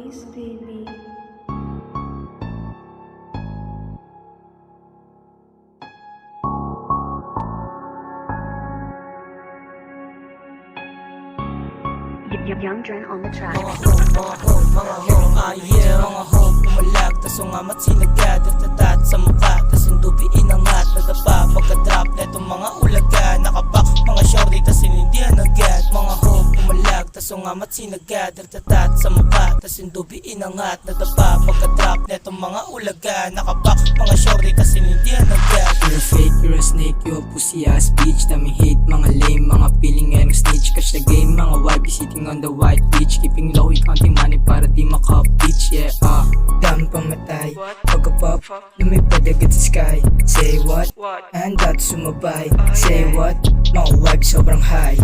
voice, baby. Young Dren on the track. Mga ho, yeah. Mga ho, pumalag, tas ungamat sinagad at tatat sa mukha, tas indubi inangat, nadapa pagka-drop netong mga ulaga, nakapak mga shorty, tas inindihan agad. Mga ho, pumalag, tas ungamat sinagad at tatat sa mukha, tas indubi inangat, nadapa pagka-drop netong mga ulaga, nakapak mga shorty, tas inindihan agad. You're a fake, you're a snake, you're a pussy ass bitch. Daming hate, mga lame, mga feeling and snitch. Catch the game, mga YB sitting on the white beach. Keeping low, counting money para di maka-bitch. Yeah, dami pamatay. Pagka-pop, lumipad agad sa sky. Say what? Handa to sumabay. Say what? Mga YB sobrang high.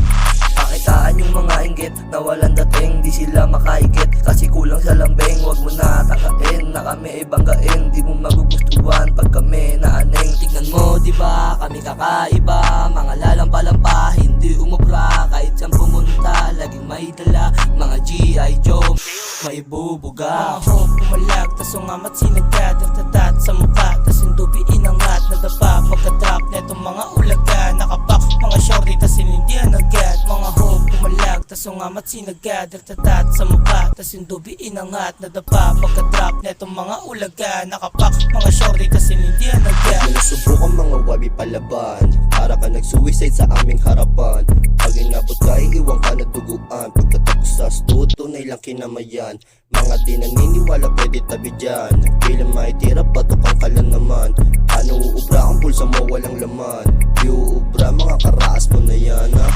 Pakitaan yung mga inggit na walang dating, di sila makaigit kasi kulang sa lambing. Wag mo na takain na kami ibanggain, di mo magugustuhan pag kami naaning. Tignan mo diba kami kakaiba, mga lalampa-lampa, hindi umubra kahit saan pumunta, laging may dala mga G.I. Joe, may bubuga. Mga ho, pumalag, tas ungamat sinagad at tatat sa mukha, tas indubi inangat, nadapa pagka-drop netong mga ulaga, nakapak mga shorty, tas inindihan agad. Mga ho, pumalag, tas ungamat sinagad at tatat sa mukha, tas indubi inangat, nadapa pagka-drop netong mga ulaga, nakapak mga shorty, tas inindihan agad. Sinusubukan mga wabi palaban, para ka nag-suicide sa aming harapan. Pag inabot ka, iiwan ka na duguan, pagkatapos sa stu, tunay lang kinamayan. Mga di naniniwala pwede tabi dyan, kailan maitira batok ang kalan naman. Ano uubra ang pulsa mo walang laman, di uubra mga karaas mo na yan ha.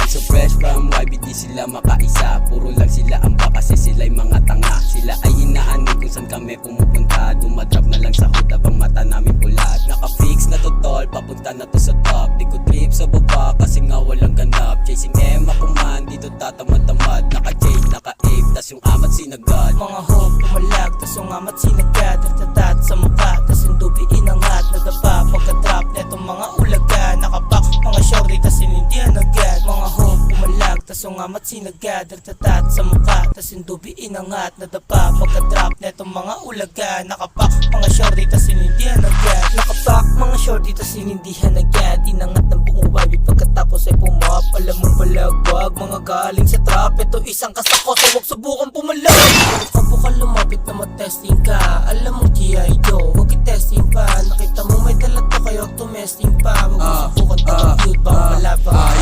I'm so fresh from YB, di sila makaisa. Puro lang sila ang baka kasi sila'y mga tanga. Sila ay inaanin kung saan kami pumupunta. Dumadrop na lang sa hood habang mata namin pula. Naka-fix na to tol, papunta na to sa top. Di ko trip sa baba kasi nga walang ganap. Chasing Emma kuman, dito tatamad-tamad. Naka-chain, naka-ape, tas yung amat sinagad. Mga ho, pumalag, tas ungamat sinagad at tatat sa mukha, tas indubi inangat, nadapa pagka-drop netong mga ulaga, nakapak mga shorty, tas inindihan agad. Mga ho, pumalag, tas ungamat sinagad at tatat sa mukha, tas indubi inangat, nadapa pagka-drop netong mga ulaga, nakapak mga shorty, tas inindihan agad. Nakapak mga shorty, tas inindihan agad. Inangat ng buong YB pagkatapos ay pumap. Alam mong balagbag, mga galing sa trap. Ito isang kasako, so huwag subukan pumalag. Pag ka lumapit na mag-testing ka, alam mong G.I. Joe, huwag i-testing pa. Nakita mo may dalat pa kayo, tumesting pa. Huwag mo subukan ka mag-cute, baka malabang.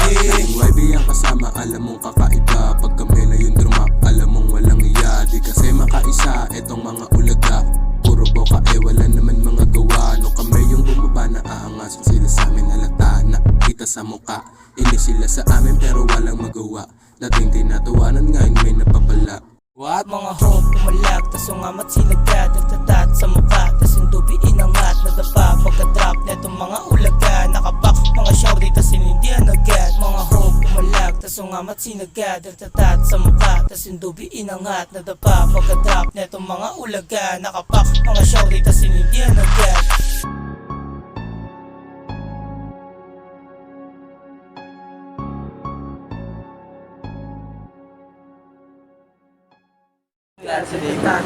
YB ang kasama, alam mong kakaiba. Pag kami na yung drumap, alam mong walang iya. Di kasi makaisa, etong mga ulaga. Puro boka wala naman mga gawa. No kami yung bumaba na aangas, kung sila sa amin halata na kita sa muka. Hindi sila sa amin pero walang magawa. Dating tinatawanan ngayon may napapala. What? Mga ho, pumalag, tas ungamat sinagad at tatat sa mukha, tas indubi inangat, nadapa pagka-drop netong mga ulaga, nakapak mga shorty, tas inindihan agad. Mga ho, pumalag, tas ungamat sinagad at tatat sa mukha, tas indubi inangat, nadapa pagka-drop netong mga ulaga, nakapak mga shorty, tas inindihan agad.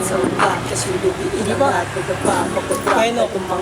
Sa mukha, tas indubi inangat, nadapa pagka-drop netong mga